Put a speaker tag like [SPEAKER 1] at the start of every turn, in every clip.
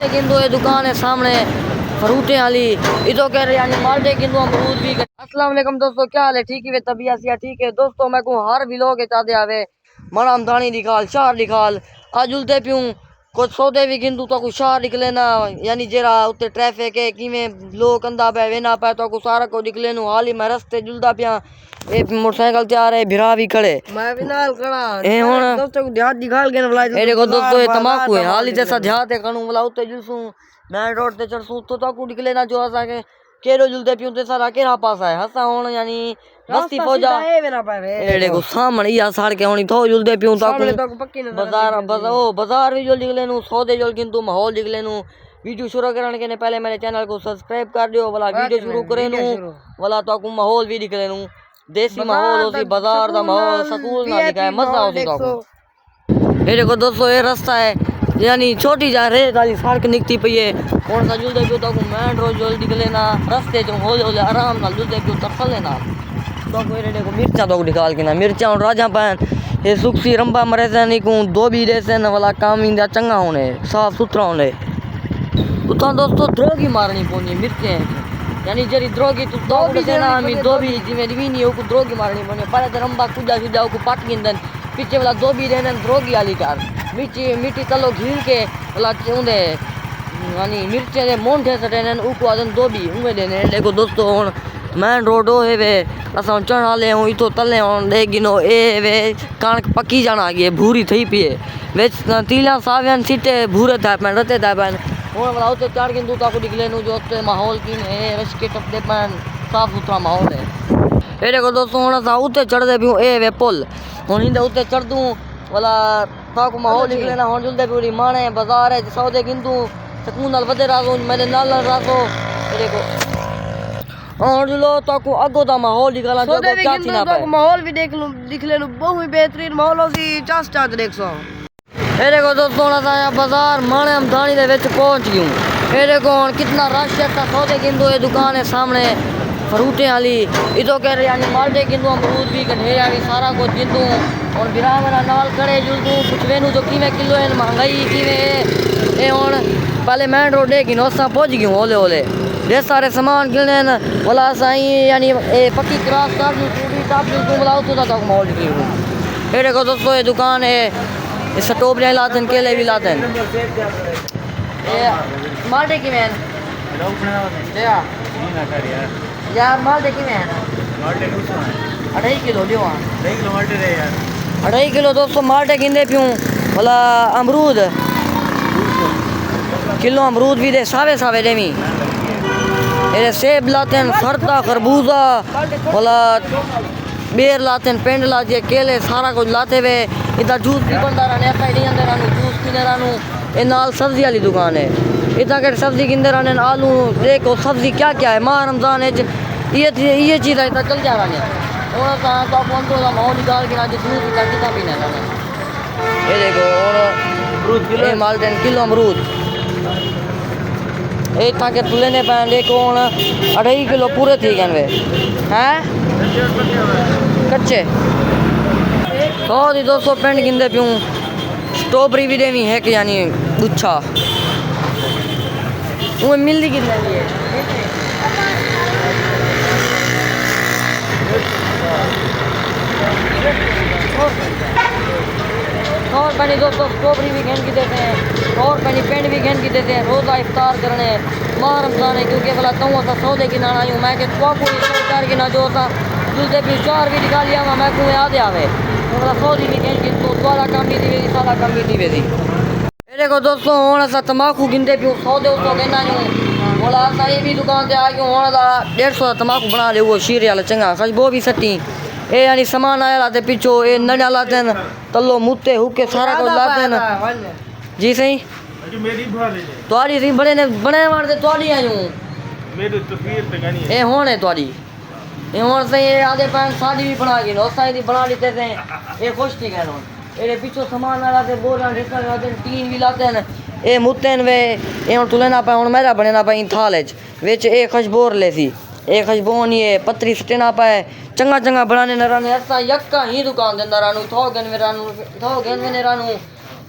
[SPEAKER 1] लेकिन ये दुकान है सामने फ्रूटे वाली इधर कह रहे यानी माल्टे किंतु अमरूद भी। अस्सलाम वालेकुम दोस्तों, क्या हाल है? ठीक है तबीयत या ठीक है दोस्तों। मैं को हर विलो के चाहते आवे मना दानी दिखाल शार दिखाल आज उलते पियूं कुछ सौदे भी किंतु तो कुछ शार निकले ना यानी जरा उत्ते ट्रैफिक है किमें लोग कंदा पे वेना पे तो कुछ सारा को निकले नु हाल ही मैं रस्ते जुलदा पिया ए मोटरसाइकिल तैयार है भिरा भी खड़े मैं भी नाल खड़ा ए हुन दोस्तों को ध्यान दिखाल के बुला ए देखो दोस्तों ये तमाकू है हाल ही जैसा ध्यान ते कणू बुला उत्ते जुलसू मैं रोड ते चढ़सू तो को निकले ना जो असा के केरो जुलते पियूं ते सारा केरा पास है हसा हुन यानी बस्ती पहुंचा ए वेना पावे एड़े को सामने या साड़ के होनी तो जुलते पियूं तो पक्की बाजार बाजार भी जो निकले नु सौदे जो किंतु माहौल निकले नु वीडियो शुरू करने के पहले मेरे चैनल को सब्सक्राइब कर दियो वाला वीडियो शुरू करे नु वाला तो को माहौल भी निकले नु देसी माहौल होसी बाजार दा माहौल सकून ना दिखाए मजा होसी तो ये देखो दोस्तों ये रास्ता है यानी छोटी जा रेत वाली सड़क निकती पई है कौन सा जुलदे पियो तो मेन रोड जो निकले ना रास्ते जो होले होले आराम नाल जुलदे पियो तरसले ना तो कोई रे देखो मिर्चा तो निकाल के ना मिर्चा और राजा पान ये सुखसी रंबा मरे से नहीं को दो भी देसे न वाला काम इंदा चंगा होने साफ सुथरा होने उतना दोस्तों द्रोगी मारनी पोनी मिर्चे यानी जरी द्रोगी तो दो भी देना हमें दो भी जिमे दिवीनी को द्रोगी मारनी पोनी पहले रंबा कुजा सुजा को पाट गिंदन पीछे वाला दो भी देने द्रोगी वाली कार मिट्टी तलो घील के वाला चौंदे यानी मिर्चे दे मोंठे सटेने उको आदन दो भी उंगे देने देखो दोस्तों हुन मेन रोड हो है वे असां चढ़ वाले हूँ इतो तले हूँ दे गिनो ए वे कणक पकी जाना आ गई भूरी थी पिए वे तीला सावियन सीटे भूरे था पैन रते था पैन हुन वाला उते चढ़ के दूता को निकले नु जो उते माहौल की है रश के टप दे पैन साफ सुथरा माहौल है ए देखो दोस्तों हुन असां उते चढ़ दे पियो ए वे पुल हुन इंदे उते चढ़ दूं वाला ताको माहौल निकले ना हुन जुलदे पूरी माने बाजार है सौदे किंतु सकून नाल वदे राजो मेरे नाल राजो ए देखो और लो तो को अगो दा माहौल निकाला जो क्या चीना पे माहौल भी देख ले लो बहुत ही बेहतरीन माहौल होसी चास चास देख सो ए देखो दोस्तों ना बाजार माने हम दानी दे विच पहुंच गयूं ए देखो कितना रश है ता सौदे किंतु ये दुकान है सामने फ्रूटे वाली इतो कह रहे यानी माल्टे किंतु अमरूद भी गठे यानी सारा कुछ किंतु और बिरा मेरा नाल खड़े जुलदू कुछ वेनु जो कीमे किलो है महंगाई कीमे ए हुन पहले मेन रोड है कि नोसा पहुंच गयूं ओले ओले ये सारे सामान गिने वाला साई यानी ए पक्की क्रॉस कर दूं पूरी टॉप दूं बुलाओ तो तक माहौल निकली हूं ये देखो दोस्तों ये दुकान है ये स्ट्रॉबेरी लाते हैं केले भी लाते हैं ये माल्टे की मैन यार माल्टे की मैन माल्टे 2.5 किलो लियो 2.5 किलो माल्टे रे यार 2.5 किलो दोस्तों माल्टे गिंदे पियूं वाला अमरूद किलो अमरूद भी दे सावे सावे देवी ये सेब लाते हैं फरता खरबूजा वाला बेर लाते हैं पेंड लाते केले सारा कुछ लाते हुए इधर जूस भी बनता रहने ऐसा अंदर रानू जूस पीने रानू ये नाल सब्जी वाली दुकान है इतना कर सब्जी के अंदर आने आलू देखो सब्जी क्या क्या है माह रमजान है ये चीज़ इतना चल जा रहा है और तो आप माहौल निकाल के ना जूस कितना पीने ये देखो और मालते किलो अमरूद एक था के लेने पैन देखो 2.5 किलो पूरे थी गए वे हैं कच्चे तो दी 200 पेंट गिंदे पियूं स्ट्रॉबेरी भी देवी है कि यानी गुच्छा वो मिलती कितने की है और पानी दोस्तों स्ट्रॉबेरी भी घेन की देते हैं और पानी पेंट भी घेन की देते हैं रोज़ा इफ्तार करने माह रमजान है क्योंकि भला तू असा सौदे की ना आयूँ मैं चार की ना जो सा जुलते भी चार भी निकाल लिया मैं को याद आवे भला सौदी भी घेन की तो सारा काम भी दी सारा काम भी दी वेदी देखो दोस्तों हुन असा तमाकू गिंदे पियो सौदे उतो कहना यूं बोला असा ये भी दुकान ते आ गयो हुन दा 150 तमाकू बना ले वो शीरे वाला चंगा खशबो भी सटी ए यानी सामान आया लाते पीछो ए नड़ा लाते न तल्लो मुत्ते हुके सारा को लाते न जी सही मेरी भाले तोड़ी री बड़े ने बने मारते तोड़ी आयूं मेरी तस्वीर पे गानी है ए होण है तोड़ी ए होण सही ए आधे पैन साड़ी भी बना के नो साड़ी बना लेते थे ए खुश थी गए ए पीछो सामान आया लाते बोरा ढेका लाते टीन भी लाते न ए मुत्ते न वे ए हुन तुलेना पा हुन मेरा बनेना पा इन थालेज विच ए खुशबोर लेसी ए खुशबोन ये पतरी सटेना पाए चंगा चंगा बनाने न रानू ऐसा यक्का ही दुकान दे अंदर रानू थो गन में रानू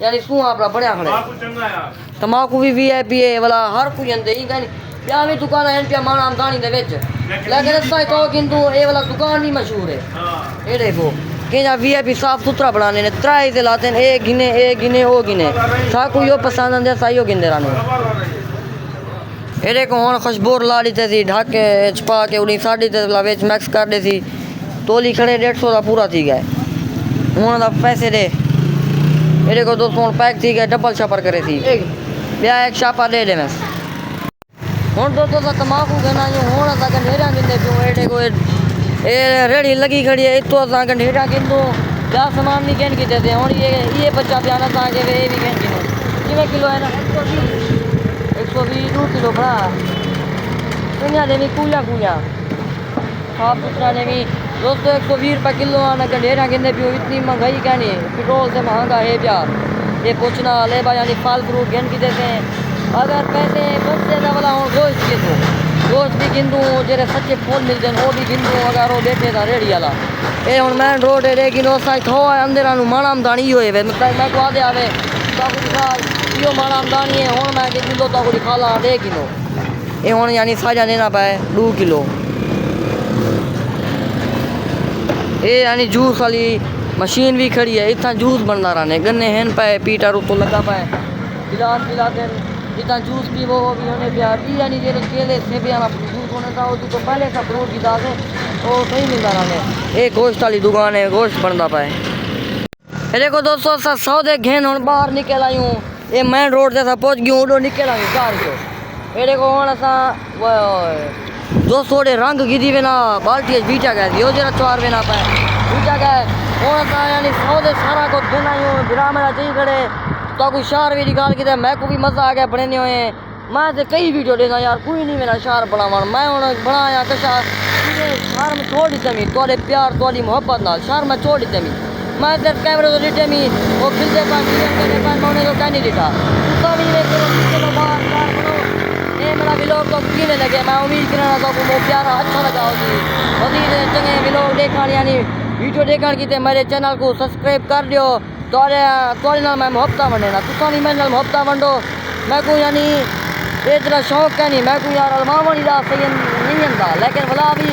[SPEAKER 1] यानी सू आपरा बढ़िया खड़े तमाकू भी वीआईपी है वाला हर कोई अंदे ही कहनी क्या भी दुकान है पे माना आमदानी दे विच लेकिन इस तो किंतु ये वाला दुकान भी मशहूर है ये देखो कि जा वीआईपी साफ सुथरा बनाने ने त्राई से लाते हैं ए गिने ओ गिने सा कोई यो पसंद आंदे साइयो गिंदे रहने ये देखो हुन खुशबूर ला दी थी ढाके छपा के उनी साड़ी ते विच मिक्स कर दे सी तोली खड़े 150 का पूरा थी गए हुन दा पैसे दे ये देखो दोस्तों पैक थी गए डबल छापर करे थी ब्याह एक छापा दे दे मैं हुन दोस्तों सा तमाकू गना हुन असा गंढेरा गिंदे पियो ये देखो ये रेड़ी लगी खड़ी है इतो असा गंढेरा गिंदो क्या सामान नहीं कहन की देते हुन ये बच्चा प्याना ता के वे भी कहन की किवे किलो है ना 120 किलो भरा दुनिया देवी कूला साफ सुथरा देवी दोस्तों 120 रुपये किलो आना गंढेरा गिंदे पियो इतनी महंगाई कहनी पेट्रोल से महंगा है प्यार ये पूछना ले भाई यानी फल फ्रूट गिन की देते हैं अगर पैसे बचते ना वाला हूँ गोश्त गिनूँ गोश्त भी गिनूँ जेरे सच्चे फूल मिलते हैं वो भी गिनूँ अगर वो बैठे था रेड़ी वाला ये हूँ मैन रोड है गिनो साइड थो अंदर आनू माना आमदानी ही होए मैं को आदे आवे यो माना आमदानी है हूँ मैं किलो तो कुछ खाला दे गिनो ये हूँ यानी साझा देना पाए 2 किलो ये यानी जूस वाली मशीन भी खड़ी है इतना जूस बनना रहने गन्ने हैं पाए पीटा रुतो लगा पाए गिलास पिलाते जितना जूस पी वो भी होने प्यार यानी जे केले से भी आना जूस होने था तो पहले का फ्रूट की दाल है वो सही मिलता रहने एक गोश्त वाली दुकान है गोश्त बनता पाए ये देखो दोस्तों सा सौदे घेन हूँ बाहर निकल आई हूँ ये मेन रोड जैसा पहुँच गई हूँ उधर निकल आई कार को ये देखो हूँ असा दोस्तों रंग गिरी बिना बाल्टी बीचा गए यो जरा चार बिना पाए बीचा गए हूँ असा यानी सौदे सारा को दिन आई हूँ बिरा मेरा जी खड़े तो कोई शार भी निकाल के मैं को भी मजा आ गया बने हुए मैं तो कई वीडियो देना यार कोई नहीं मेरा शार बनावा मैं हूँ बनाया कशा शार में छोड़ दी जमी थोड़े प्यार थोड़ी मोहब्बत नाल शार में छोड़ दी जमी मैं सिर्फ कैमरे तो दिखे मी वो खिलते पान मैं तो कह नहीं दिखा ये मेरा व्लॉग तो कीने लगे मैं उम्मीद करना तो वो प्यारा अच्छा लगा होगी चंगे व्लॉग देखा यानी वीडियो देखने की मेरे चैनल को सब्सक्राइब कर दियो थोड़े नाल मैं मुहब्बत बने ना तुसा भी मेरे नाल मुहब्बत बंडो मैं को यानी ये तेरा शौक है नहीं मैं को यार अलमावा नहीं दा सही नहीं आता लेकिन भला भी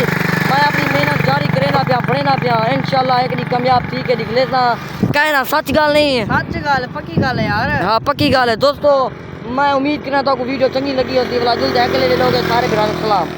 [SPEAKER 1] मैं अपनी मेहनत जारी करेना पिया पढ़ेना पिया इंशाल्लाह एक दी कामयाब थी के निकले ना कहना सच गल नहीं है सच गल पक्की गल है यार हाँ पक्की गल है दोस्तों मैं उम्मीद करना तो वीडियो चंगी लगी होती है जल्द अगले लोग सारे घर सलाम।